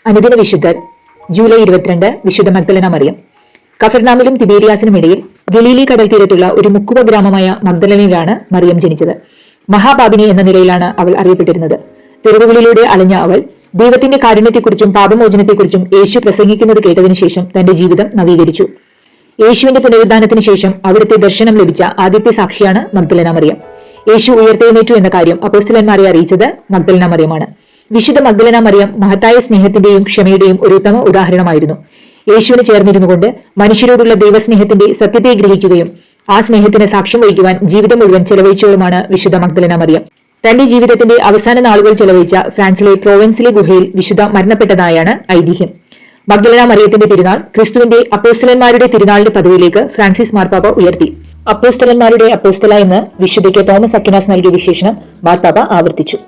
അനുദിന വിശുദ്ധർ ജൂലൈ 22 വിശുദ്ധ മഗ്ദലന മറിയം. കഫർനാമിലും തിബേരിയാസിനും ഇടയിൽ ഗലീലി കടൽ തീരത്തുള്ള ഒരു മുക്കുവ ഗ്രാമമായ മഗ്ദലനയിലാണ് മറിയം ജനിച്ചത്. മഹാപാപിനി എന്ന നിലയിലാണ് അവൾ അറിയപ്പെട്ടിരുന്നത്. തെരുവുകളിലൂടെ അലഞ്ഞ അവൾ ദൈവത്തിന്റെ കാരുണ്യത്തെക്കുറിച്ചും പാപമോചനത്തെക്കുറിച്ചും യേശു പ്രസംഗിക്കുന്നത് കേട്ടതിനു ശേഷം തന്റെ ജീവിതം നവീകരിച്ചു. യേശുവിന്റെ പുനരുദ്ധാനത്തിന് ശേഷം അവിടുത്തെ ദർശനം ലഭിച്ച ആദ്യത്തെ സാക്ഷിയാണ് മഗ്ദലന മറിയം. യേശു ഉയർത്തെഴുന്നേറ്റു എന്ന കാര്യം അപ്പോസ്തലന്മാരെ അറിയിച്ചത് മഗ്ദലന മറിയമാണ്. വിശുദ്ധ മഗ്ദലന മറിയം മഹത്തായ സ്നേഹത്തിന്റെയും ക്ഷമയുടെയും ഒരു ഉത്തമ ഉദാഹരണമായിരുന്നു. യേശുവിന് ചേർന്നിരുന്നുകൊണ്ട് മനുഷ്യരോടുള്ള ദൈവസ്നേഹത്തിന്റെ സത്യത്തെ ഗ്രഹിക്കുകയും ആ സ്നേഹത്തിന് സാക്ഷ്യം വഹിക്കുവാൻ ജീവിതം മുഴുവൻ ചെലവഴിച്ചവളുമാണ് വിശുദ്ധ മഗ്ദലന മറിയം. തന്റെ ജീവിതത്തിന്റെ അവസാന നാളുകൾ ചെലവഴിച്ച ഫ്രാൻസിലെ പ്രോവൻസിലെ ഗുഹയിൽ വിശുദ്ധ മരണപ്പെട്ടതായാണ് ഐതിഹ്യം. മഗ്ദലന മറിയത്തിന്റെ തിരുനാൾ ക്രിസ്തുവിന്റെ അപ്പോസ്തലന്മാരുടെ തിരുനാളിന്റെ പദവിയിലേക്ക് ഫ്രാൻസിസ് മാർപ്പാപ്പ ഉയർത്തി. അപ്പോസ്തലന്മാരുടെ അപ്പോസ്തല എന്ന് വിശുദ്ധയ്ക്ക് തോമസ് അക്വിനാസ് നൽകിയ വിശേഷണം മാർപ്പാപ്പ ആവർത്തിച്ചു.